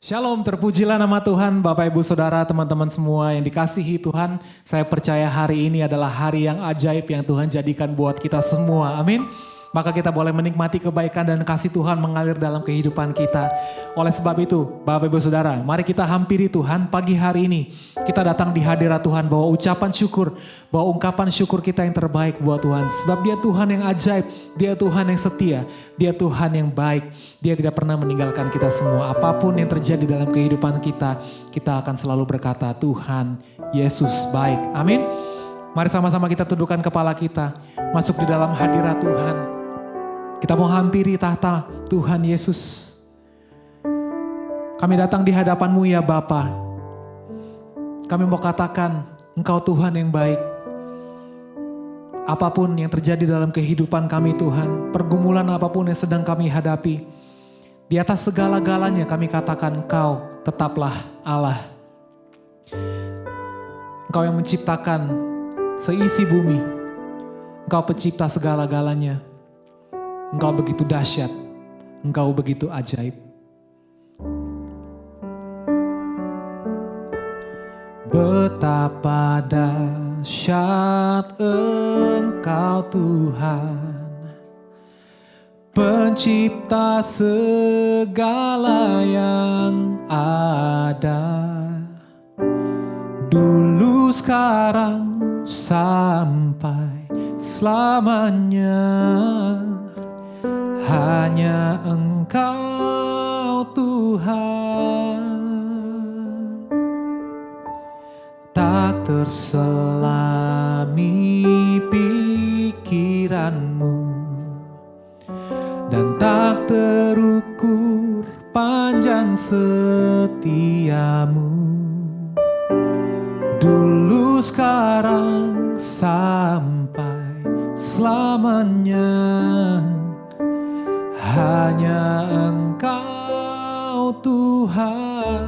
Shalom, terpujilah nama Tuhan, Bapak Ibu Saudara, teman-teman semua yang dikasihi Tuhan. Saya percaya hari ini adalah hari yang ajaib yang Tuhan jadikan buat kita semua, amin. Maka kita boleh menikmati kebaikan dan kasih Tuhan mengalir dalam kehidupan kita. Oleh sebab itu, Bapak Ibu Saudara, mari kita hampiri Tuhan pagi hari ini. Kita datang di hadirat Tuhan bawa ucapan syukur, bawa ungkapan syukur kita yang terbaik buat Tuhan. Sebab Dia Tuhan yang ajaib, Dia Tuhan yang setia, Dia Tuhan yang baik. Dia tidak pernah meninggalkan kita semua. Apapun yang terjadi dalam kehidupan kita, kita akan selalu berkata, Tuhan Yesus baik. Amin. Mari sama-sama kita tundukkan kepala kita, masuk di dalam hadirat Tuhan. Kita mau hampiri tahta Tuhan Yesus. Kami datang di hadapan-Mu ya Bapa. Kami mau katakan, Engkau Tuhan yang baik. Apapun yang terjadi dalam kehidupan kami Tuhan, pergumulan apapun yang sedang kami hadapi, di atas segala-galanya kami katakan Engkau tetaplah Allah. Engkau yang menciptakan seisi bumi. Engkau pencipta segala-galanya. Engkau begitu dahsyat. Engkau begitu ajaib. Betapa dahsyat Engkau Tuhan, pencipta segala yang ada, dulu sekarang sampai selamanya. Hanya Engkau Tuhan, tak terselami pikiran-Mu, dan tak terukur panjang setia-Mu. Dulu sekarang sampai selamanya. Hanya Engkau Tuhan,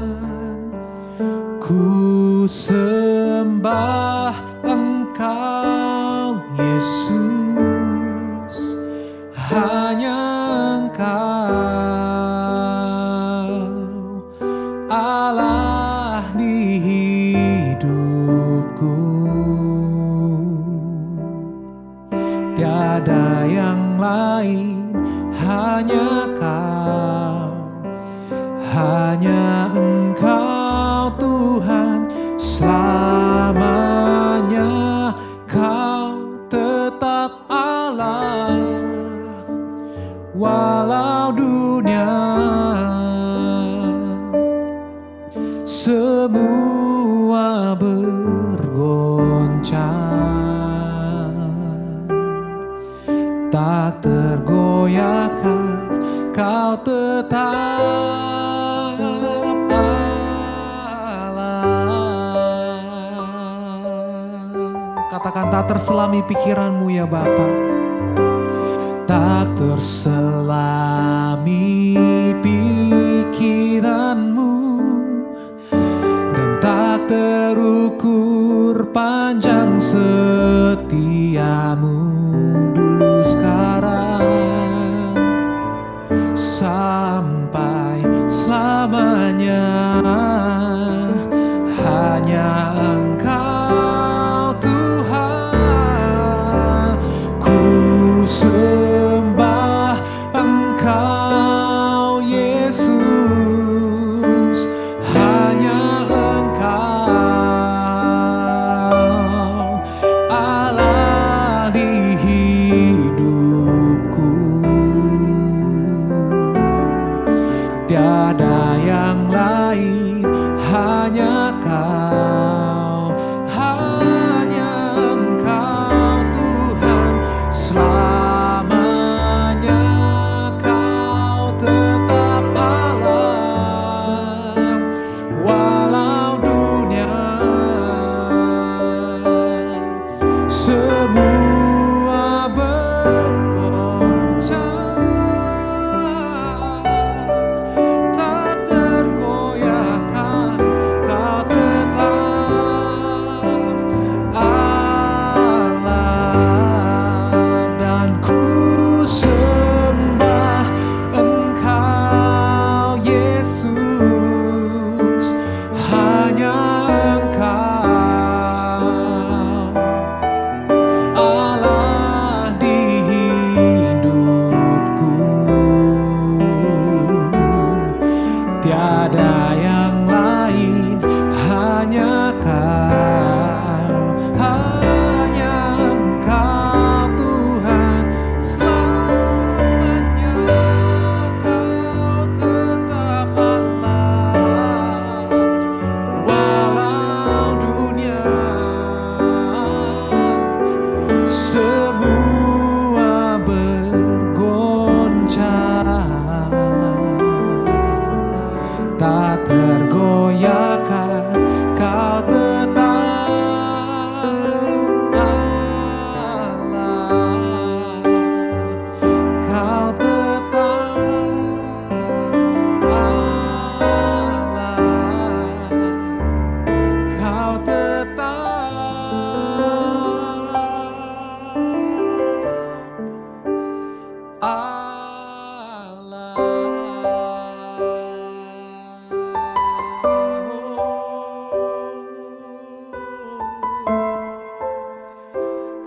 ku sembah Engkau Yesus. Hanya Engkau Allah di hidupku. Tiada yang lain, hanya Kau, hanya Engkau Tuhan. Selamanya Kau tetap Allah, walau dunia semua bergoncang, tak tergoyahkan, Kau tetap Allah. Katakan, tak terselami pikiran-Mu ya Bapa. Tak terselami pikiran-Mu, dan tak terukur panjang setia-Mu. Dulu sekarang sampai selamanya. Hanya Engkau Tuhan, ku sembah Allah.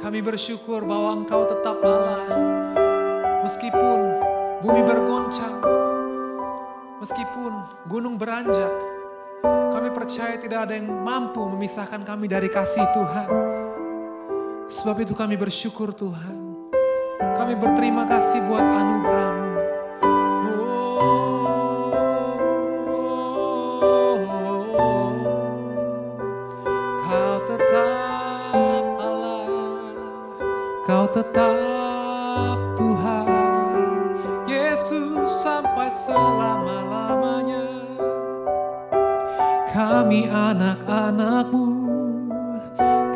Kami bersyukur bahwa Engkau tetap Allah. Meskipun bumi bergoncang, meskipun gunung beranjak, kami percaya tidak ada yang mampu memisahkan kami dari kasih Tuhan. Sebab itu kami bersyukur Tuhan. Kami berterima kasih buat anugerah-Mu. Kau tetap Allah, Kau tetap Tuhan, Yesus sampai selama-lamanya. Kami anak-anak-Mu,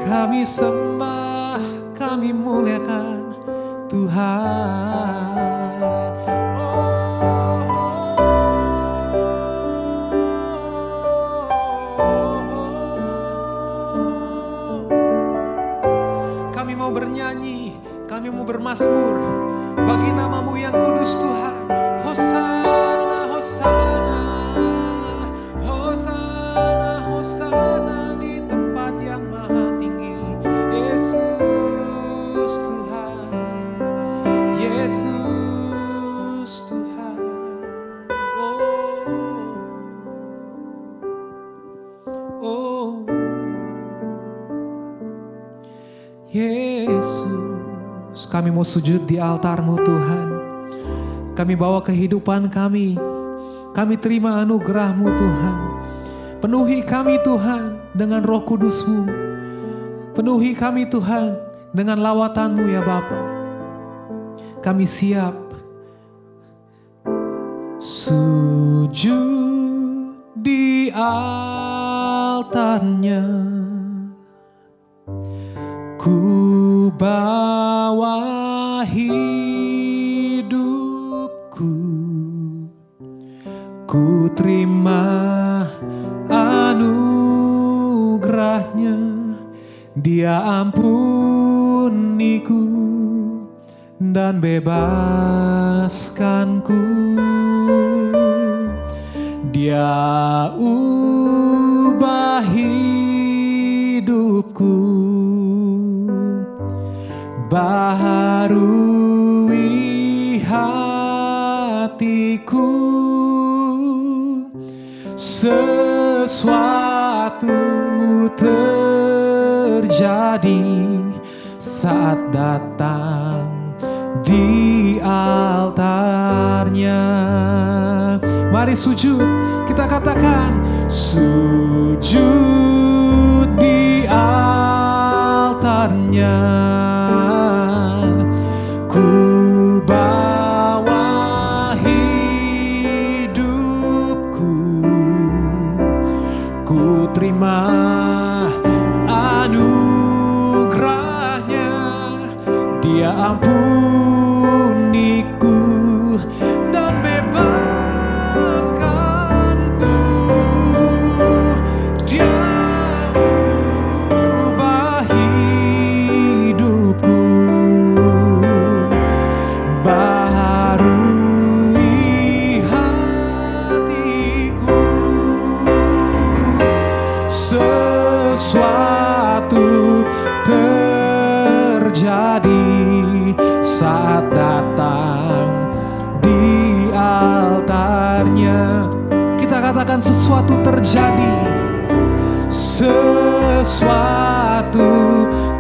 kami sembah, kami muliakan Tuhan. Kami mau bernyanyi, kami mau bermazmur bagi nama-Mu yang kudus Tuhan. Hosana, Hosana, Hosana, Hosana di tempat yang maha tinggi. Yesus Tuhan, Yesus Tuhan. Oh, Yesus, kami mau sujud di altar-Mu Tuhan. Kami bawa kehidupan kami terima anugerah-Mu Tuhan. Penuhi kami Tuhan dengan Roh Kudus-Mu. Penuhi kami Tuhan dengan lawatan-Mu ya Bapa. Kami siap sujud di altar-Nya. Ku bawa hidupku, ku terima anugerah-Nya. Dia ampuniku dan bebaskanku. Dia ubah hidupku, baharui hatiku. Sesuatu terjadi saat datang di altar-Nya. Mari sujud, kita katakan sujud di altar-Nya. Ku bawa hidupku, ku terima anugerah-Nya. Dia ampuniku dan bebaskanku. Dia ubah hidupku, baharui hatiku. Sesuatu terjadi saat datang di altar-Nya. Kita katakan sesuatu terjadi. Sesuatu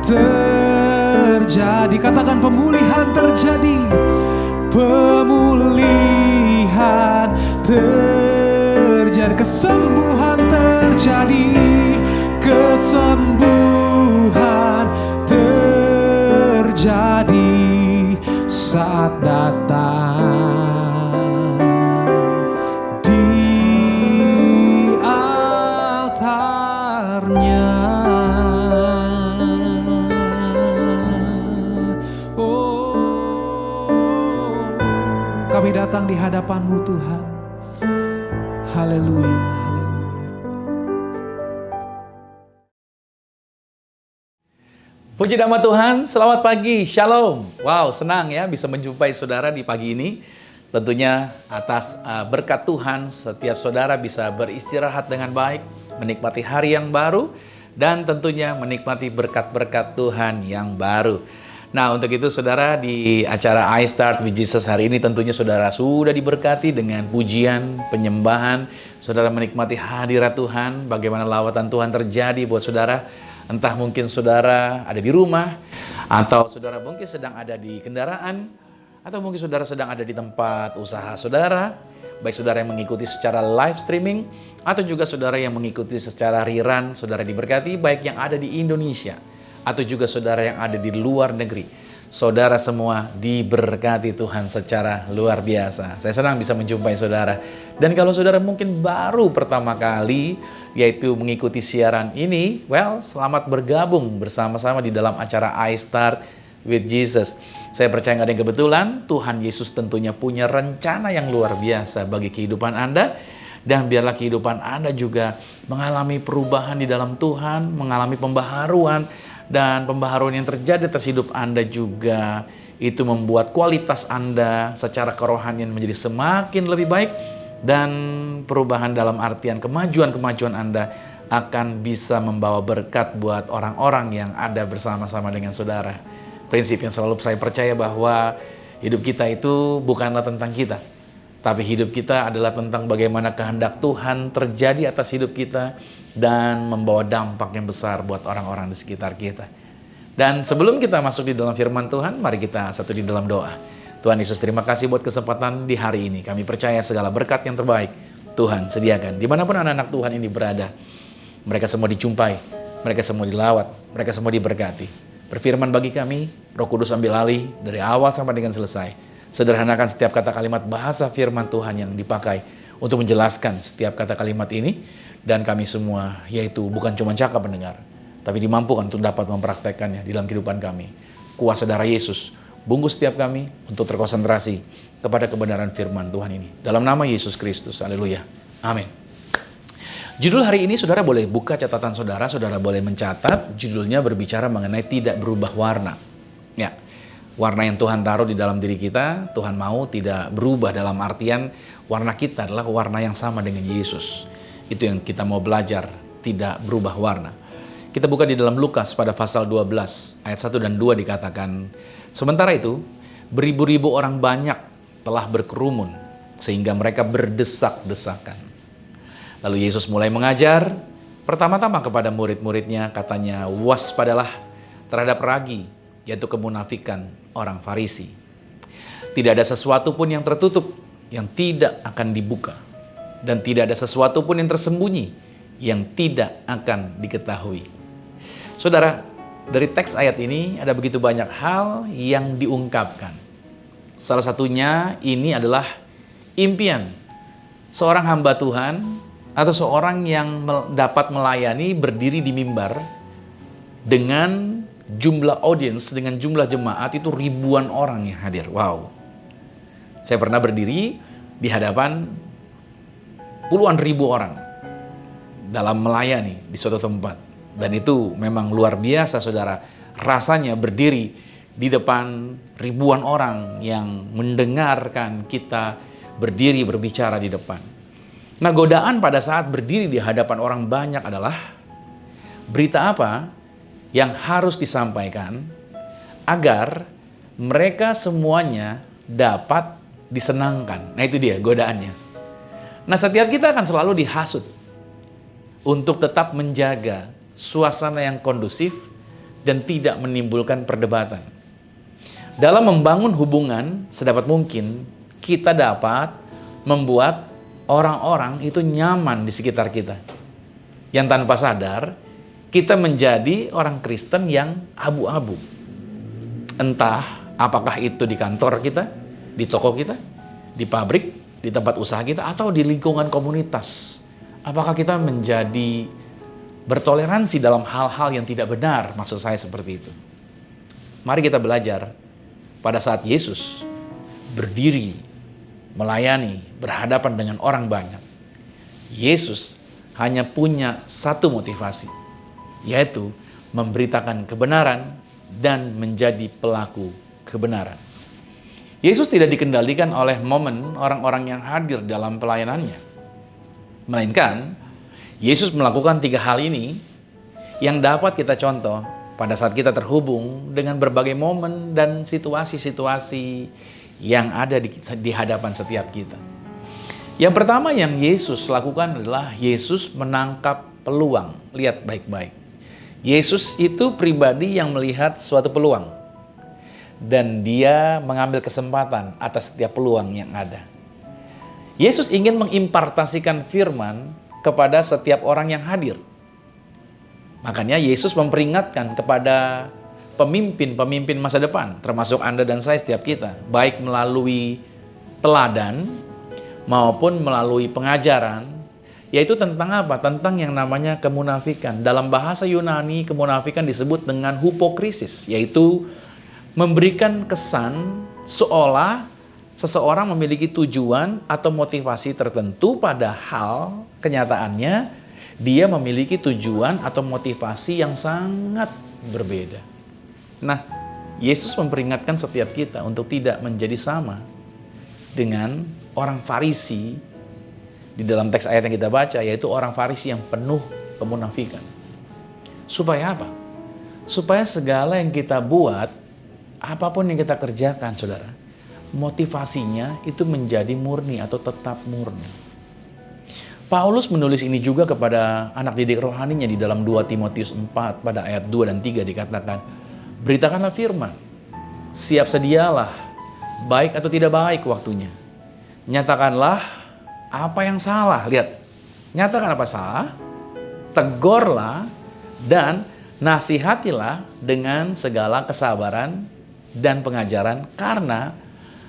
terjadi. Katakan pemulihan terjadi. Pemulihan terjadi. Kesembuhan terjadi. Kesembuhan terjadi saat datang di altar-Nya. Oh, kami datang di hadapan-Mu Tuhan. Haleluya. Puji nama Tuhan, selamat pagi, Shalom. Wow, senang ya bisa menjumpai saudara di pagi ini. Tentunya atas berkat Tuhan, setiap saudara bisa beristirahat dengan baik, menikmati hari yang baru, dan tentunya menikmati berkat-berkat Tuhan yang baru. Nah, untuk itu saudara, di acara I Start with Jesus hari ini tentunya saudara sudah diberkati dengan pujian, penyembahan. Saudara menikmati hadirat Tuhan, bagaimana lawatan Tuhan terjadi buat saudara. Entah mungkin saudara ada di rumah, atau saudara mungkin sedang ada di kendaraan, atau mungkin saudara sedang ada di tempat usaha saudara, baik saudara yang mengikuti secara live streaming, atau juga saudara yang mengikuti secara rerun. Saudara diberkati, baik yang ada di Indonesia, atau juga saudara yang ada di luar negeri. Saudara semua diberkati Tuhan secara luar biasa. Saya senang bisa menjumpai saudara. Dan kalau saudara mungkin baru pertama kali yaitu mengikuti siaran ini, well, selamat bergabung bersama-sama di dalam acara I Start with Jesus. Saya percaya nggak ada yang kebetulan, Tuhan Yesus tentunya punya rencana yang luar biasa bagi kehidupan Anda. Dan biarlah kehidupan Anda juga mengalami perubahan di dalam Tuhan, mengalami pembaharuan. Dan pembaharuan yang terjadi atas hidup Anda juga itu membuat kualitas Anda secara kerohanian menjadi semakin lebih baik. Dan perubahan dalam artian kemajuan-kemajuan Anda akan bisa membawa berkat buat orang-orang yang ada bersama-sama dengan saudara. Prinsip yang selalu saya percaya bahwa hidup kita itu bukanlah tentang kita, tapi hidup kita adalah tentang bagaimana kehendak Tuhan terjadi atas hidup kita dan membawa dampak yang besar buat orang-orang di sekitar kita. Dan sebelum kita masuk di dalam firman Tuhan, mari kita satu di dalam doa. Tuhan Yesus, terima kasih buat kesempatan di hari ini. Kami percaya segala berkat yang terbaik Tuhan sediakan. Dimanapun anak-anak Tuhan ini berada, mereka semua dijumpai, mereka semua dilawat, mereka semua diberkati. Berfirman bagi kami, Roh Kudus ambil alih dari awal sampai dengan selesai. Sederhanakan setiap kata kalimat bahasa firman Tuhan yang dipakai untuk menjelaskan setiap kata kalimat ini. Dan kami semua, yaitu bukan cuma cakap mendengar, tapi dimampukan untuk dapat mempraktekkannya di dalam kehidupan kami. Kuasa darah Yesus bungkus setiap kami untuk terkonsentrasi kepada kebenaran firman Tuhan ini. Dalam nama Yesus Kristus, haleluya, amin. Judul hari ini saudara boleh buka catatan saudara boleh mencatat. Judulnya berbicara mengenai tidak berubah warna. Ya, warna yang Tuhan taruh di dalam diri kita, Tuhan mau tidak berubah dalam artian warna kita adalah warna yang sama dengan Yesus. Itu yang kita mau belajar, tidak berubah warna. Kita buka di dalam Lukas pada pasal 12, ayat 1 dan 2 dikatakan, sementara itu, beribu-ribu orang banyak telah berkerumun, sehingga mereka berdesak-desakan. Lalu Yesus mulai mengajar, pertama-tama kepada murid-muridnya, katanya, waspadalah terhadap ragi, yaitu kemunafikan orang Farisi. Tidak ada sesuatu pun yang tertutup, yang tidak akan dibuka. Dan tidak ada sesuatu pun yang tersembunyi yang tidak akan diketahui. Saudara, dari teks ayat ini ada begitu banyak hal yang diungkapkan. Salah satunya ini adalah impian seorang hamba Tuhan atau seorang yang dapat melayani berdiri di mimbar dengan jumlah audiens, dengan jumlah jemaat itu ribuan orang yang hadir. Wow. Saya pernah berdiri di hadapan puluhan ribu orang dalam melayani di suatu tempat. Dan itu memang luar biasa saudara. Rasanya berdiri di depan ribuan orang yang mendengarkan kita berdiri berbicara di depan. Nah, godaan pada saat berdiri di hadapan orang banyak adalah berita apa yang harus disampaikan agar mereka semuanya dapat disenangkan. Nah, itu dia godaannya. Nah, setiap kita akan selalu dihasut untuk tetap menjaga suasana yang kondusif dan tidak menimbulkan perdebatan. Dalam membangun hubungan, sedapat mungkin kita dapat membuat orang-orang itu nyaman di sekitar kita. Yang tanpa sadar, kita menjadi orang Kristen yang abu-abu. Entah apakah itu di kantor kita, di toko kita, di pabrik, di tempat usaha kita, atau di lingkungan komunitas. Apakah kita menjadi bertoleransi dalam hal-hal yang tidak benar? Maksud saya seperti itu. Mari kita belajar pada saat Yesus berdiri, melayani, berhadapan dengan orang banyak. Yesus hanya punya satu motivasi, yaitu memberitakan kebenaran dan menjadi pelaku kebenaran. Yesus tidak dikendalikan oleh momen orang-orang yang hadir dalam pelayanannya. Melainkan, Yesus melakukan 3 hal ini yang dapat kita contoh pada saat kita terhubung dengan berbagai momen dan situasi-situasi yang ada di hadapan setiap kita. Yang pertama yang Yesus lakukan adalah Yesus menangkap peluang. Lihat baik-baik. Yesus itu pribadi yang melihat suatu peluang. Dan dia mengambil kesempatan atas setiap peluang yang ada. Yesus ingin mengimpartasikan firman kepada setiap orang yang hadir. Makanya Yesus memperingatkan kepada pemimpin-pemimpin masa depan, termasuk Anda dan saya setiap kita, baik melalui teladan maupun melalui pengajaran, yaitu tentang apa? Tentang yang namanya kemunafikan. Dalam bahasa Yunani, kemunafikan disebut dengan hipokrisis, yaitu memberikan kesan seolah seseorang memiliki tujuan atau motivasi tertentu, padahal kenyataannya dia memiliki tujuan atau motivasi yang sangat berbeda. Nah, Yesus memperingatkan setiap kita untuk tidak menjadi sama dengan orang Farisi di dalam teks ayat yang kita baca, yaitu orang Farisi yang penuh kemunafikan. Supaya apa? Supaya segala yang kita buat, apapun yang kita kerjakan, saudara, motivasinya itu menjadi murni atau tetap murni. Paulus menulis ini juga kepada anak didik rohaninya di dalam 2 Timotius 4 pada ayat 2 dan 3 dikatakan, beritakanlah firman, siap sedialah, baik atau tidak baik waktunya. Nyatakanlah apa yang salah, lihat, nyatakan apa salah, tegurlah dan nasihatilah dengan segala kesabaran dan pengajaran, karena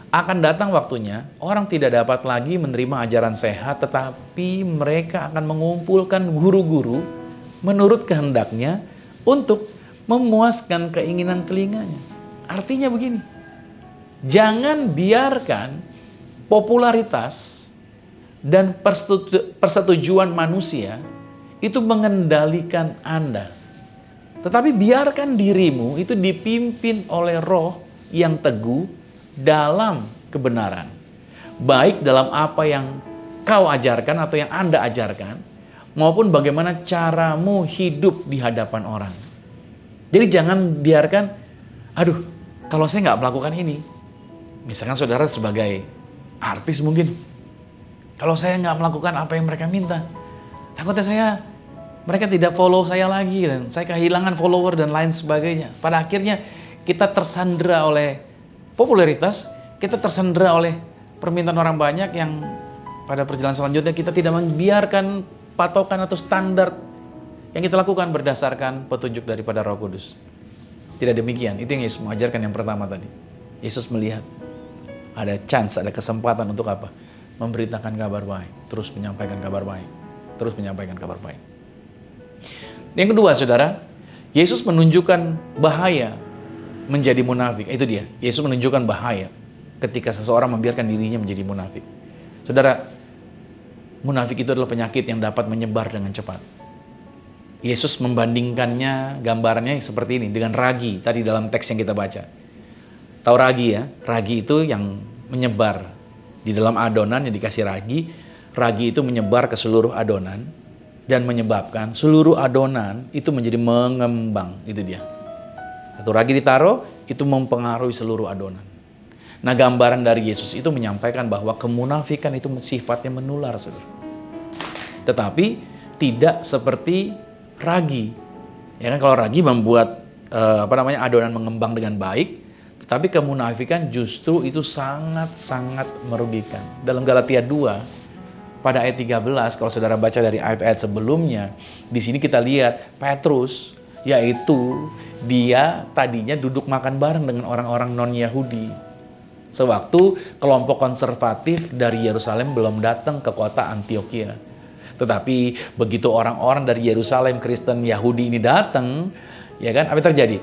akan datang waktunya orang tidak dapat lagi menerima ajaran sehat, tetapi mereka akan mengumpulkan guru-guru menurut kehendaknya untuk memuaskan keinginan telinganya. Artinya begini, jangan biarkan popularitas dan persetujuan manusia itu mengendalikan Anda. Tetapi biarkan dirimu itu dipimpin oleh Roh yang teguh dalam kebenaran. Baik dalam apa yang kau ajarkan atau yang Anda ajarkan, maupun bagaimana caramu hidup di hadapan orang. Jadi jangan biarkan, aduh, kalau saya nggak melakukan ini, misalkan saudara sebagai artis mungkin, kalau saya nggak melakukan apa yang mereka minta, takutnya mereka tidak follow saya lagi dan saya kehilangan follower dan lain sebagainya. Pada akhirnya kita tersandera oleh popularitas, kita tersandera oleh permintaan orang banyak yang pada perjalanan selanjutnya kita tidak membiarkan patokan atau standar yang kita lakukan berdasarkan petunjuk daripada Roh Kudus. Tidak demikian, itu yang Yesus mengajarkan yang pertama tadi. Yesus melihat ada chance, ada kesempatan untuk apa? Memberitakan kabar baik, terus menyampaikan kabar baik, terus menyampaikan kabar baik. Yang kedua, saudara, Yesus menunjukkan bahaya menjadi munafik. Itu dia, Yesus menunjukkan bahaya ketika seseorang membiarkan dirinya menjadi munafik. Saudara, munafik itu adalah penyakit yang dapat menyebar dengan cepat. Yesus membandingkannya, gambarnya seperti ini dengan ragi tadi dalam teks yang kita baca. Tahu ragi ya? Ragi itu yang menyebar di dalam adonan yang dikasih ragi. Ragi itu menyebar ke seluruh adonan dan menyebabkan seluruh adonan itu menjadi mengembang. Itu dia. Satu ragi ditaruh, itu mempengaruhi seluruh adonan. Nah, gambaran dari Yesus itu menyampaikan bahwa kemunafikan itu sifatnya menular, saudara. Tetapi tidak seperti ragi. Ya kan, kalau ragi membuat adonan mengembang dengan baik, tetapi kemunafikan justru itu sangat-sangat merugikan. Dalam Galatia 2 pada ayat 13, kalau saudara baca dari ayat-ayat sebelumnya, di sini kita lihat Petrus, yaitu dia tadinya duduk makan bareng dengan orang-orang non-Yahudi. Sewaktu kelompok konservatif dari Yerusalem belum datang ke kota Antioquia. Tetapi begitu orang-orang dari Yerusalem, Kristen Yahudi ini datang, ya kan, apa yang terjadi?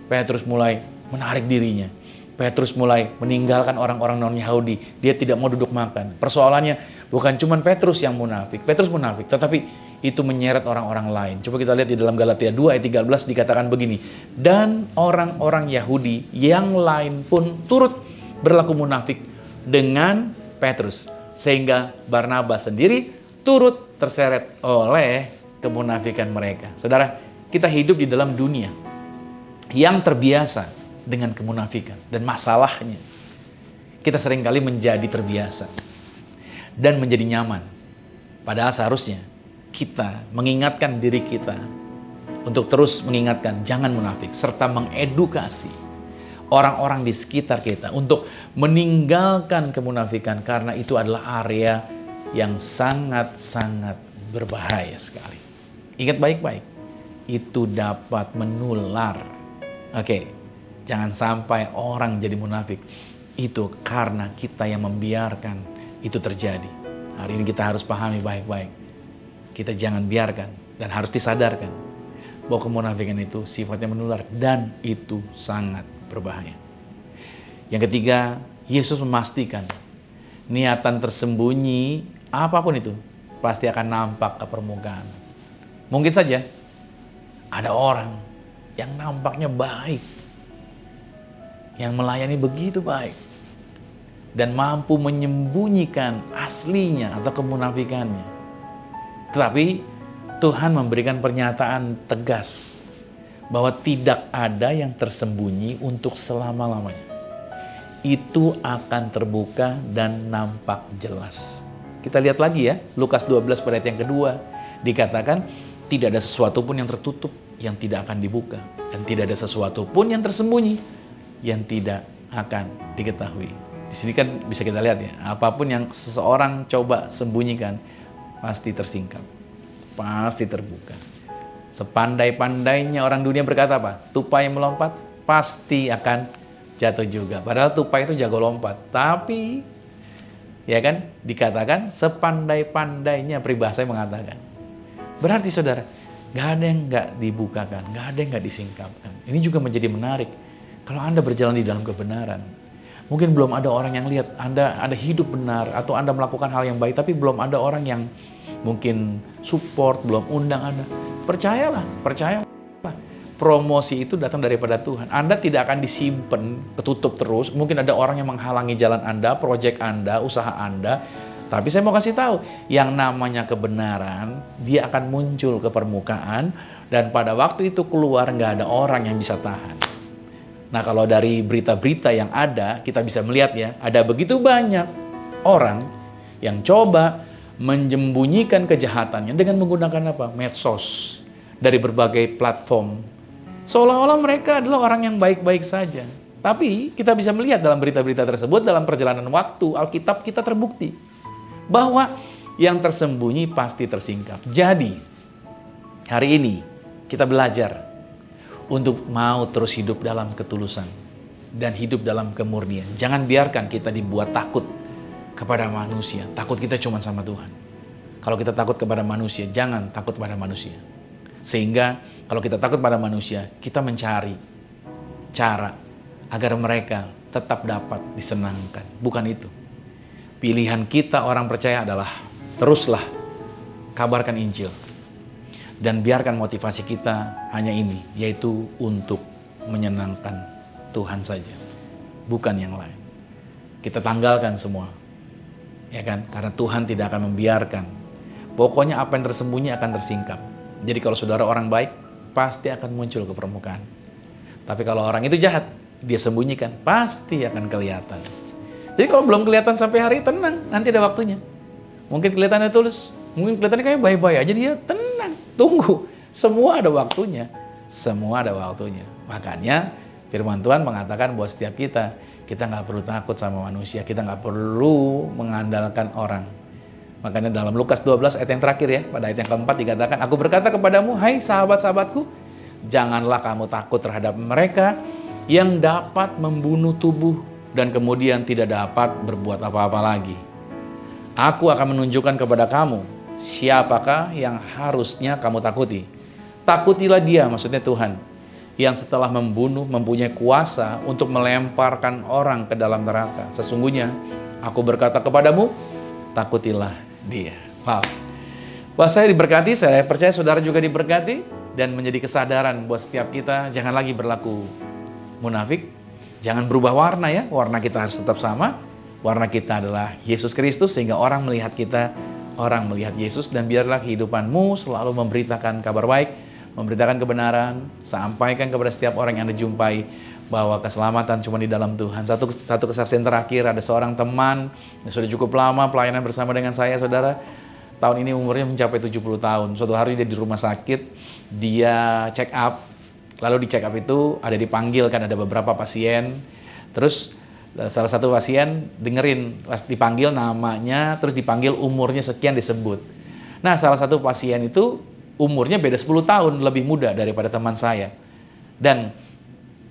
Petrus mulai menarik dirinya. Petrus mulai meninggalkan orang-orang non-Yahudi. Dia tidak mau duduk makan. Persoalannya bukan cuma Petrus yang munafik. Petrus munafik, tetapi itu menyeret orang-orang lain. Coba kita lihat di dalam Galatia 2 ayat 13 dikatakan begini. Dan orang-orang Yahudi yang lain pun turut berlaku munafik dengan Petrus. Sehingga Barnabas sendiri turut terseret oleh kemunafikan mereka. Saudara, kita hidup di dalam dunia yang terbiasa dengan kemunafikan. Dan masalahnya, kita seringkali menjadi terbiasa dan menjadi nyaman. Padahal seharusnya kita mengingatkan diri kita untuk terus mengingatkan jangan munafik, serta mengedukasi orang-orang di sekitar kita untuk meninggalkan kemunafikan, karena itu adalah area yang sangat-sangat berbahaya sekali. Ingat baik-baik, itu dapat menular. Oke, jangan sampai orang jadi munafik. Itu karena kita yang membiarkan itu terjadi. Hari ini kita harus pahami baik-baik. Kita jangan biarkan dan harus disadarkan bahwa kemunafikan itu sifatnya menular dan itu sangat berbahaya. Yang ketiga, Yesus memastikan niatan tersembunyi apapun itu pasti akan nampak ke permukaan. Mungkin saja ada orang yang nampaknya baik, yang melayani begitu baik, dan mampu menyembunyikan aslinya atau kemunafikannya. Tetapi Tuhan memberikan pernyataan tegas bahwa tidak ada yang tersembunyi untuk selama-lamanya. Itu akan terbuka dan nampak jelas. Kita lihat lagi ya, Lukas 12 ayat yang kedua. Dikatakan, tidak ada sesuatu pun yang tertutup yang tidak akan dibuka. Dan tidak ada sesuatu pun yang tersembunyi yang tidak akan diketahui. Di sini kan bisa kita lihat ya, apapun yang seseorang coba sembunyikan, pasti tersingkap, pasti terbuka. Sepandai-pandainya orang dunia berkata apa? Tupai yang melompat, pasti akan jatuh juga. Padahal tupai itu jago lompat. Tapi, ya kan, dikatakan sepandai-pandainya, peribahasa yang mengatakan. Berarti saudara, gak ada yang gak dibukakan, gak ada yang gak disingkapkan. Ini juga menjadi menarik. Kalau Anda berjalan di dalam kebenaran, mungkin belum ada orang yang lihat Anda ada hidup benar atau Anda melakukan hal yang baik, tapi belum ada orang yang mungkin support, belum undang Anda. Percayalah. Promosi itu datang daripada Tuhan. Anda tidak akan disimpan, ketutup terus. Mungkin ada orang yang menghalangi jalan Anda, proyek Anda, usaha Anda. Tapi saya mau kasih tahu, yang namanya kebenaran, dia akan muncul ke permukaan, dan pada waktu itu keluar nggak ada orang yang bisa tahan. Nah, kalau dari berita-berita yang ada, kita bisa melihat ya, ada begitu banyak orang yang coba menyembunyikan kejahatannya dengan menggunakan apa? Medsos, dari berbagai platform. Seolah-olah mereka adalah orang yang baik-baik saja. Tapi kita bisa melihat dalam berita-berita tersebut, dalam perjalanan waktu, Alkitab kita terbukti bahwa yang tersembunyi pasti tersingkap. Jadi, hari ini kita belajar untuk mau terus hidup dalam ketulusan dan hidup dalam kemurnian. Jangan biarkan kita dibuat takut kepada manusia. Takut kita cuma sama Tuhan. Kalau kita takut kepada manusia, jangan takut kepada manusia. Sehingga kalau kita takut pada manusia, kita mencari cara agar mereka tetap dapat disenangkan. Bukan itu. Pilihan kita orang percaya adalah teruslah kabarkan Injil. Dan biarkan motivasi kita hanya ini, yaitu untuk menyenangkan Tuhan saja, bukan yang lain. Kita tanggalkan semua, ya kan? Karena Tuhan tidak akan membiarkan. Pokoknya apa yang tersembunyi akan tersingkap. Jadi kalau saudara orang baik, pasti akan muncul ke permukaan. Tapi kalau orang itu jahat, dia sembunyikan, pasti akan kelihatan. Jadi kalau belum kelihatan sampai hari, tenang, nanti ada waktunya. Mungkin kelihatannya tulus, mungkin kelihatannya kayak baik-baik aja, dia tenang. Tunggu, semua ada waktunya. Semua ada waktunya. Makanya firman Tuhan mengatakan bahwa setiap kita nggak perlu takut sama manusia. Kita nggak perlu mengandalkan orang. Makanya dalam Lukas 12 ayat yang terakhir ya, pada ayat yang keempat dikatakan, aku berkata kepadamu, hai sahabat-sahabatku, janganlah kamu takut terhadap mereka yang dapat membunuh tubuh dan kemudian tidak dapat berbuat apa-apa lagi. Aku akan menunjukkan kepada kamu siapakah yang harusnya kamu takuti. Takutilah dia, maksudnya Tuhan, yang setelah membunuh mempunyai kuasa untuk melemparkan orang ke dalam neraka. Sesungguhnya aku berkata kepadamu, takutilah dia. Wow. Wah, saya diberkati, saya percaya saudara juga diberkati, dan menjadi kesadaran buat setiap kita, jangan lagi berlaku munafik, jangan berubah warna ya, warna kita harus tetap sama, warna kita adalah Yesus Kristus, sehingga orang melihat kita, orang melihat Yesus, dan biarlah kehidupanmu selalu memberitakan kabar baik, memberitakan kebenaran, sampaikan kepada setiap orang yang Anda jumpai, bahwa keselamatan cuma di dalam Tuhan. Satu kesaksian terakhir, ada seorang teman yang sudah cukup lama pelayanan bersama dengan saya, saudara. Tahun ini umurnya mencapai 70 tahun. Suatu hari dia di rumah sakit, dia check up. Lalu di check up itu ada dipanggil, kan ada beberapa pasien. Terus salah satu pasien dengerin pas dipanggil namanya, terus dipanggil umurnya sekian disebut. Nah, salah satu pasien itu umurnya beda 10 tahun, lebih muda daripada teman saya. Dan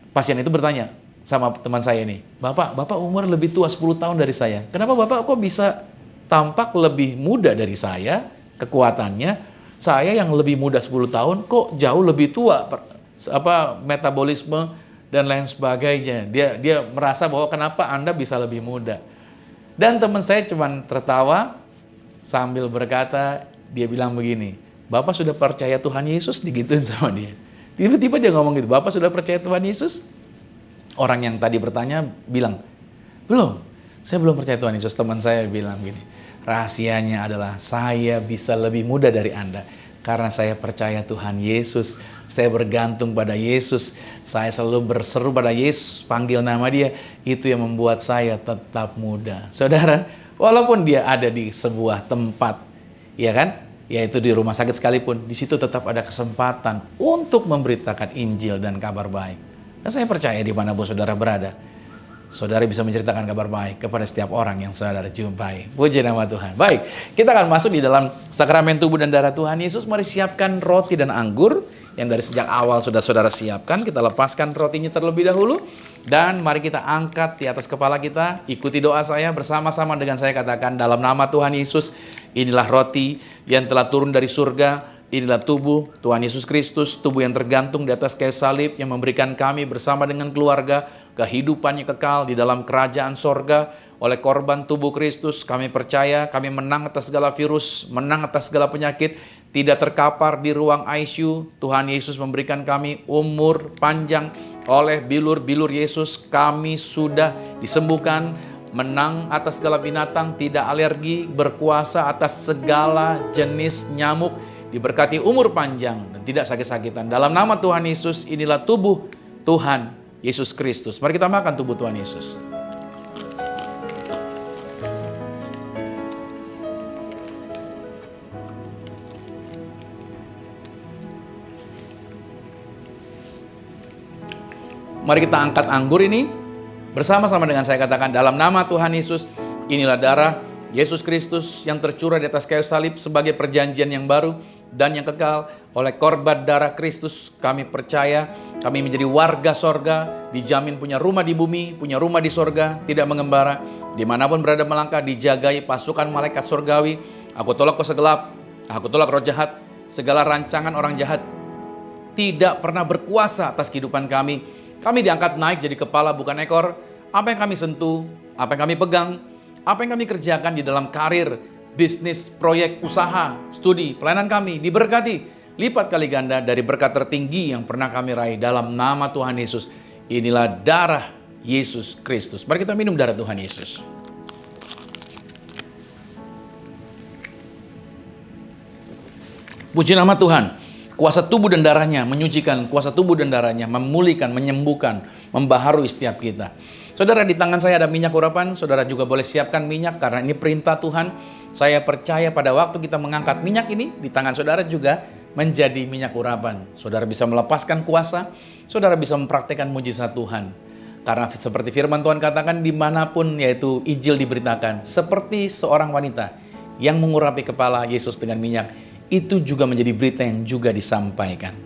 pasien itu bertanya sama teman saya ini, Bapak umur lebih tua 10 tahun dari saya. Kenapa Bapak kok bisa tampak lebih muda dari saya, kekuatannya? Saya yang lebih muda 10 tahun kok jauh lebih tua, metabolisme dan lain sebagainya. Dia merasa bahwa kenapa Anda bisa lebih muda. Dan teman saya cuma tertawa sambil berkata, dia bilang begini, Bapak sudah percaya Tuhan Yesus? Digituin sama dia. Tiba-tiba dia ngomong gitu, Bapak sudah percaya Tuhan Yesus? Orang yang tadi bertanya bilang, belum, saya belum percaya Tuhan Yesus. Teman saya bilang gini, rahasianya adalah saya bisa lebih muda dari Anda karena saya percaya Tuhan Yesus. Saya bergantung pada Yesus. Saya selalu berseru pada Yesus, panggil nama Dia. Itu yang membuat saya tetap muda. Saudara, walaupun dia ada di sebuah tempat, ya kan, yaitu di rumah sakit sekalipun, di situ tetap ada kesempatan untuk memberitakan Injil dan kabar baik. Dan saya percaya di mana pun saudara berada, saudara bisa menceritakan kabar baik kepada setiap orang yang saudara jumpai. Puji nama Tuhan. Baik, kita akan masuk di dalam sakramen tubuh dan darah Tuhan Yesus. Mari siapkan roti dan anggur yang dari sejak awal sudah saudara siapkan. Kita lepaskan rotinya terlebih dahulu. Dan mari kita angkat di atas kepala kita. Ikuti doa saya bersama-sama dengan saya, katakan, dalam nama Tuhan Yesus, inilah roti yang telah turun dari surga. Inilah tubuh Tuhan Yesus Kristus, tubuh yang tergantung di atas kayu salib, yang memberikan kami bersama dengan keluarga kehidupannya kekal di dalam kerajaan sorga. Oleh korban tubuh Kristus, kami percaya kami menang atas segala virus, menang atas segala penyakit, tidak terkapar di ruang ICU. Tuhan Yesus memberikan kami umur panjang. Oleh bilur-bilur Yesus kami sudah disembuhkan, menang atas segala binatang, tidak alergi, berkuasa atas segala jenis nyamuk, diberkati umur panjang dan tidak sakit-sakitan. Dalam nama Tuhan Yesus, inilah tubuh Tuhan Yesus Kristus. Mari kita makan tubuh Tuhan Yesus. Mari kita angkat anggur ini bersama-sama dengan saya, katakan, dalam nama Tuhan Yesus, inilah darah Yesus Kristus yang tercurah di atas kayu salib sebagai perjanjian yang baru dan yang kekal. Oleh korban darah Kristus kami percaya kami menjadi warga sorga, dijamin punya rumah di bumi, punya rumah di sorga, tidak mengembara, dimanapun berada melangkah dijagai pasukan malaikat sorgawi. Aku tolak kuasa gelap, aku tolak roh jahat, segala rancangan orang jahat tidak pernah berkuasa atas kehidupan kami. Kami diangkat naik jadi kepala bukan ekor. Apa yang kami sentuh, apa yang kami pegang, apa yang kami kerjakan di dalam karir, bisnis, proyek, usaha, studi, pelayanan kami diberkati lipat kali ganda dari berkat tertinggi yang pernah kami raih dalam nama Tuhan Yesus. Inilah darah Yesus Kristus. Mari kita minum darah Tuhan Yesus. Puji nama Tuhan. Kuasa tubuh dan darahnya menyucikan, kuasa tubuh dan darahnya memulihkan, menyembuhkan, membaharui setiap kita. Saudara, di tangan saya ada minyak urapan. Saudara juga boleh siapkan minyak karena ini perintah Tuhan. Saya percaya pada waktu kita mengangkat minyak ini, di tangan saudara juga menjadi minyak urapan. Saudara bisa melepaskan kuasa, saudara bisa mempraktekkan mujizat Tuhan. Karena seperti firman Tuhan katakan, dimanapun yaitu Injil diberitakan, seperti seorang wanita yang mengurapi kepala Yesus dengan minyak, itu juga menjadi berita yang juga disampaikan.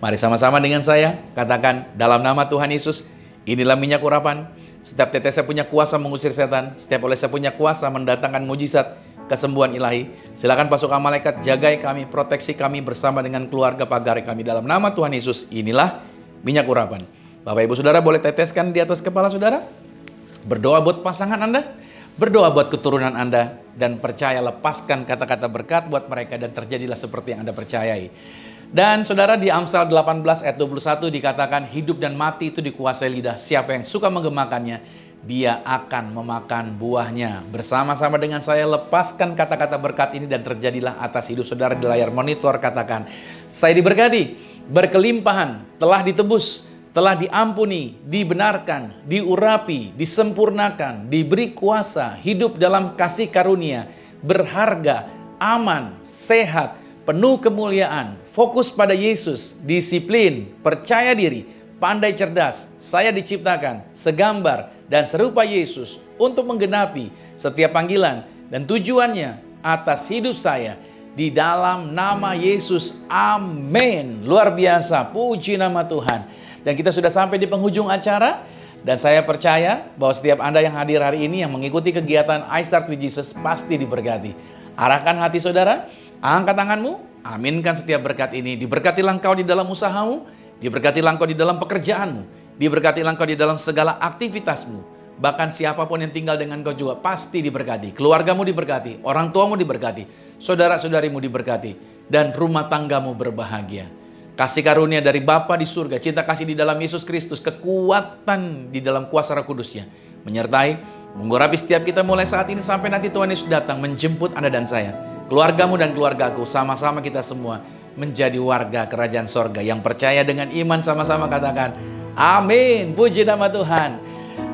Mari sama-sama dengan saya, katakan, dalam nama Tuhan Yesus, inilah minyak urapan. Setiap tetesnya punya kuasa mengusir setan, setiap olesnya punya kuasa mendatangkan mujizat, kesembuhan ilahi. Silakan pasukan malaikat jagai kami, proteksi kami bersama dengan keluarga pagari kami. Dalam nama Tuhan Yesus, inilah minyak urapan. Bapak Ibu Saudara boleh teteskan di atas kepala saudara. Berdoa buat pasangan Anda. Berdoa buat keturunan Anda dan percaya, lepaskan kata-kata berkat buat mereka dan terjadilah seperti yang Anda percayai. Dan saudara, di Amsal 18 ayat 21 dikatakan hidup dan mati itu dikuasai lidah. Siapa yang suka menggemakannya, dia akan memakan buahnya. Bersama-sama dengan saya lepaskan kata-kata berkat ini dan terjadilah atas hidup saudara. Di layar monitor katakan, saya diberkati, berkelimpahan, telah ditebus, telah diampuni, dibenarkan, diurapi, disempurnakan, diberi kuasa, hidup dalam kasih karunia, berharga, aman, sehat, penuh kemuliaan, fokus pada Yesus, disiplin, percaya diri, pandai cerdas. Saya diciptakan segambar dan serupa Yesus untuk menggenapi setiap panggilan dan tujuannya atas hidup saya. Di dalam nama Yesus, amin. Luar biasa, puji nama Tuhan. Dan kita sudah sampai di penghujung acara. Dan saya percaya bahwa setiap Anda yang hadir hari ini, yang mengikuti kegiatan I Start With Jesus, pasti diberkati. Arahkan hati saudara, angkat tanganmu, aminkan setiap berkat ini. Diberkatilah engkau di dalam usahamu, diberkatilah engkau di dalam pekerjaanmu, diberkatilah engkau di dalam segala aktivitasmu. Bahkan siapapun yang tinggal dengan kau juga pasti diberkati. Keluargamu diberkati, orang tuamu diberkati, saudara-saudarimu diberkati, dan rumah tanggamu berbahagia. Kasih karunia dari Bapa di surga, cinta kasih di dalam Yesus Kristus, kekuatan di dalam kuasa Roh Kudus-Nya menyertai, mengurapi setiap kita mulai saat ini sampai nanti Tuhan Yesus datang menjemput Anda dan saya, keluargamu dan keluargaku, sama-sama kita semua menjadi warga kerajaan sorga. Yang percaya dengan iman sama-sama katakan, amin. Puji nama Tuhan.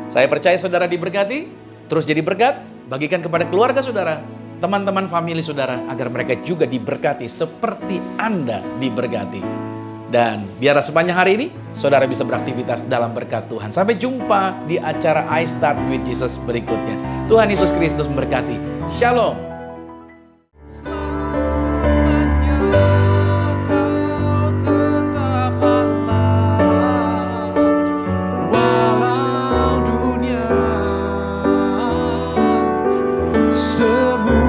Saya percaya saudara diberkati, terus jadi berkat, bagikan kepada keluarga saudara, teman-teman famili saudara, agar mereka juga diberkati seperti Anda diberkati. Dan biar sepanjang hari ini, saudara bisa beraktivitas dalam berkat Tuhan. Sampai jumpa di acara I Start With Jesus berikutnya. Tuhan Yesus Kristus memberkati. Shalom. Walau dunia semua